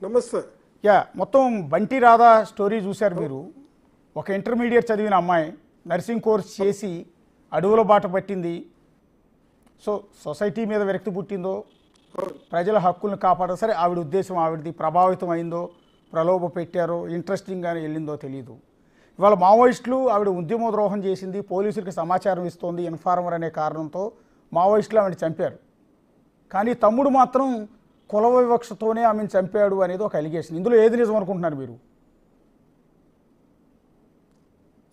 నమస్తే. మొత్తం బంటి రాధా స్టోరీ చూశారు మీరు. ఒక ఇంటర్మీడియట్ చదివిన అమ్మాయి నర్సింగ్ కోర్స్ చేసి అడవుల బాట పట్టింది. సో సొసైటీ మీద విరక్తి పుట్టిందో, ప్రజల హక్కులను కాపాడారు, సరే ఆవిడ ఉద్దేశం ఆవిడది ప్రభావితం అయిందో, ప్రలోభ పెట్టారో, ఇంట్రెస్టింగ్గానే వెళ్ళిందో తెలియదు. ఇవాళ మావోయిస్టులు ఆవిడ ఉద్యమ ద్రోహం చేసింది, పోలీసులకు సమాచారం ఇస్తోంది ఇన్ఫార్మర్ అనే కారణంతో మావోయిస్టులు ఆవిడ చంపారు. కానీ తమ్ముడు మాత్రం కుల వివక్షతోనే ఆమెను చంపాడు అనేది ఒక అలిగేషన్. ఇందులో ఏది నిజం అనుకుంటున్నారు మీరు?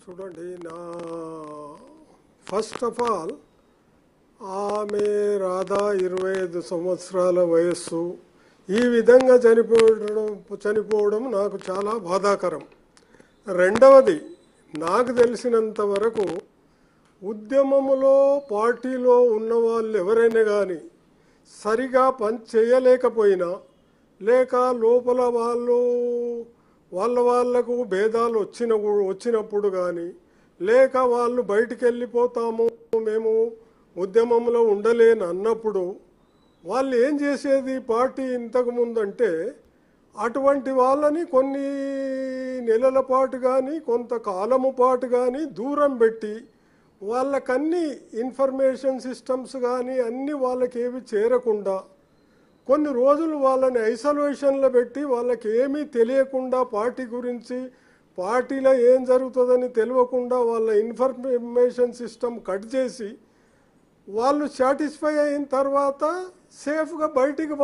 చూడండి, నా ఫస్ట్ ఆఫ్ ఆల్ ఆమె రాధా 25 సంవత్సరాల వయస్సు ఈ విధంగా చనిపోవడం నాకు చాలా బాధాకరం. రెండవది, నాకు తెలిసినంత వరకు ఉద్యమములో పార్టీలో ఉన్న వాళ్ళు ఎవరైనా కానీ సరిగా పని చేయలేకపోయినా, లేక లోపల వాళ్ళకు భేదాలు వచ్చినప్పుడు కానీ, లేక వాళ్ళు బయటికి వెళ్ళిపోతాము మేము ఉద్యమంలో ఉండలేని అన్నప్పుడు వాళ్ళు ఏం చేసేది, పార్టీ ఇంతకుముందు అంటే అటువంటి వాళ్ళని కొన్ని నెలల పాటు కానీ కొంతకాలము పాటు కానీ దూరం పెట్టి వాళ్ళకన్నీ ఇన్ఫర్మేషన్ సిస్టమ్స్ కానీ అన్నీ వాళ్ళకి ఏవి చేరకుండా కొన్ని రోజులు వాళ్ళని ఐసోలేషన్లో పెట్టి వాళ్ళకి ఏమీ తెలియకుండా పార్టీ గురించి, పార్టీలో ఏం జరుగుతుందని తెలియకుండా వాళ్ళ ఇన్ఫర్మేషన్ సిస్టమ్ కట్ చేసి వాళ్ళు సాటిస్ఫై అయిన తర్వాత సేఫ్గా బయటికి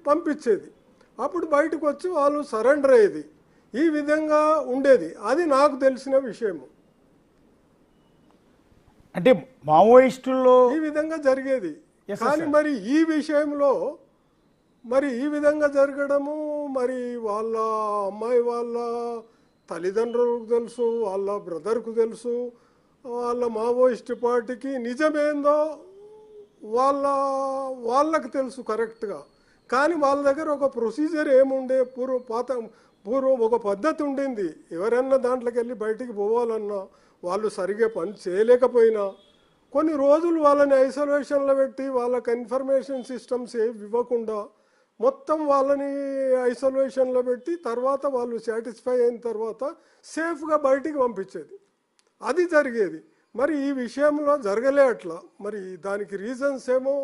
పంపించేది. అప్పుడు బయటకు వచ్చి వాళ్ళు సరెండర్ అయ్యేది. ఈ విధంగా ఉండేది. అది నాకు తెలిసిన విషయము. అంటే మావోయిస్టుల్లో ఈ విధంగా జరిగేది. కానీ మరి ఈ విషయంలో మరి ఈ విధంగా జరగడము మరి వాళ్ళ అమ్మాయి వాళ్ళ తల్లిదండ్రులకు తెలుసు, వాళ్ళ బ్రదర్కు తెలుసు, వాళ్ళ మావోయిస్ట్ పార్టీకి నిజమేందో వాళ్ళకు తెలుసు కరెక్ట్గా. కానీ వాళ్ళ దగ్గర ఒక ప్రొసీజర్ ఏముండే, పూర్వం ఒక పద్ధతి ఉండింది. ఎవరన్నా దాంట్లోకి వెళ్ళి బయటికి పోవాలన్నా వాళ్ళు సరిగ్గా పని చేయలేకపోయినా కొన్ని రోజులు వాళ్ళని ఐసోలేషన్లో పెట్టి వాళ్ళకి ఇన్ఫర్మేషన్ సిస్టమ్స్ ఏవి ఇవ్వకుండా మొత్తం వాళ్ళని ఐసోలేషన్లో పెట్టి తర్వాత వాళ్ళు సాటిస్ఫై అయిన తర్వాత సేఫ్గా బయటికి పంపించేది. అది జరిగేది. మరి ఈ విషయంలో జరగలే అట్లా. మరి దానికి రీజన్స్ ఏమో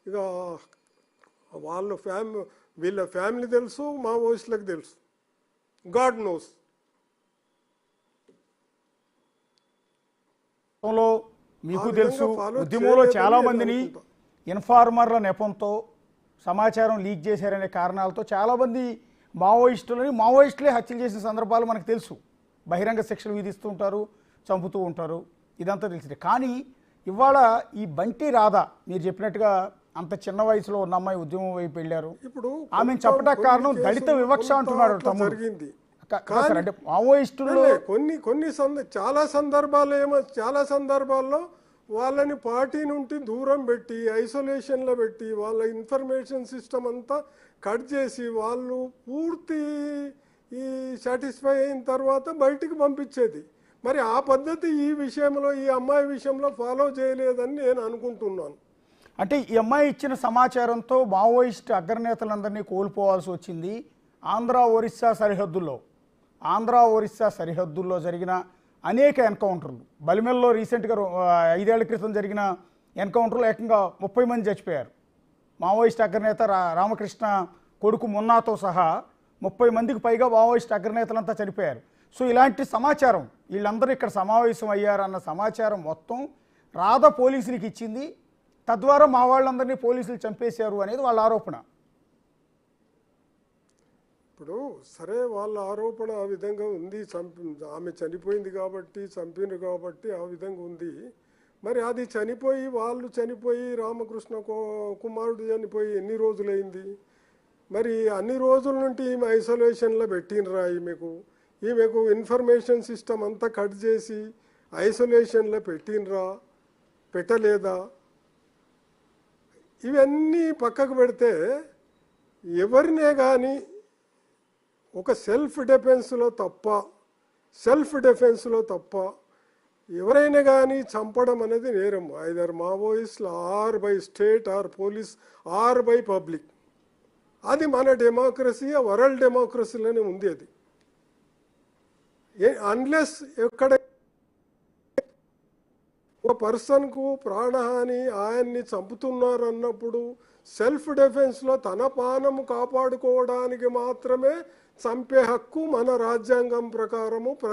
ఇక వీళ్ళ ఫ్యామిలీ తెలుసు, మావోయిస్టులకు తెలుసు. God knows. మీకు తెలుసు, ఉద్యమంలో చాలా మందిని ఇన్ఫార్మర్ల నెపంతో సమాచారం లీక్ చేశారనే కారణాలతో చాలామంది మావోయిస్టులే హత్యలు చేసిన సందర్భాలు మనకు తెలుసు. బహిరంగ శిక్షలు విధిస్తూ ఉంటారు, చంపుతూ ఉంటారు, ఇదంతా తెలిసిందే. కానీ ఇవాళ ఈ బంటి రాధ మీరు చెప్పినట్టుగా అంత చిన్న వయసులో ఉన్న అమ్మాయి ఉద్యమం వైపు వెళ్ళారు. ఇప్పుడు ఆమెను చెప్పడానికి కారణం దళిత వివక్ష అంటున్నాడు తమ్ముడు. అంటే మావోయిస్టుల్లో చాలా సందర్భాల్లో వాళ్ళని పార్టీ నుండి దూరం పెట్టి ఐసోలేషన్లో పెట్టి వాళ్ళ ఇన్ఫర్మేషన్ సిస్టమ్ అంతా కట్ చేసి వాళ్ళు పూర్తి సాటిస్ఫై అయిన తర్వాత బయటికి పంపించేది. మరి ఆ పద్ధతి ఈ విషయంలో, ఈ అమ్మాయి విషయంలో ఫాలో చేయలేదని నేను అనుకుంటున్నాను. అంటే ఈ అమ్మాయి ఇచ్చిన సమాచారంతో మావోయిస్ట్ అగ్రనేతలందరినీ కోల్పోవాల్సి వచ్చింది. ఆంధ్ర ఒరిస్సా సరిహద్దుల్లో జరిగిన అనేక ఎన్కౌంటర్లు, బలిమెల్లో రీసెంట్గా 5 ఏళ్ల క్రితం జరిగిన ఎన్కౌంటర్లో ఏకంగా 30 మంది చచ్చిపోయారు. మావోయిస్ట్ అగ్రనేత రామకృష్ణ కొడుకు మున్నాతో సహా 30 మందికి పైగా మావోయిస్ట్ అగ్రనేతలంతా చనిపోయారు. సో ఇలాంటి సమాచారం, వీళ్ళందరూ ఇక్కడ సమావేశం అయ్యారన్న సమాచారం మొత్తం రాధ పోలీసులకు ఇచ్చింది. తద్వారా మా వాళ్ళందరినీ పోలీసులు చంపేశారు అనేది వాళ్ళ ఆరోపణ. ఇప్పుడు సరే, వాళ్ళ ఆరోపణ ఆ విధంగా ఉంది. ఆమె చనిపోయింది కాబట్టి, చంపినారు కాబట్టి ఆ విధంగా ఉంది. మరి అది వాళ్ళు చనిపోయి రామకృష్ణ కుమారుడు చనిపోయి ఎన్ని రోజులైంది? మరి అన్ని రోజుల నుండి ఈమె ఐసోలేషన్లో పెట్టినరా? ఈమెకు ఇన్ఫర్మేషన్ సిస్టమ్ అంతా కట్ చేసి ఐసోలేషన్లో పెట్టలేదా? ఇవన్నీ పక్కకు పెడితే ఎవరినే కానీ ఒక సెల్ఫ్ డిఫెన్స్లో తప్ప ఎవరైనా కానీ చంపడం అనేది నేరం. ఐదర్ మావోయిస్టులు or by state or police or by public. అది మన డెమోక్రసీ, వరల్డ్ డెమోక్రసీలోనే ఉంది. అది అన్లెస్ ఎక్కడ ఒక పర్సన్కు ప్రాణహాని, ఆయన్ని చంపుతున్నారు అన్నప్పుడు సెల్ఫ్ డిఫెన్స్లో తన ప్రాణము కాపాడుకోవడానికి మాత్రమే చంపే హక్కు మన రాజ్యాంగం ప్రకారము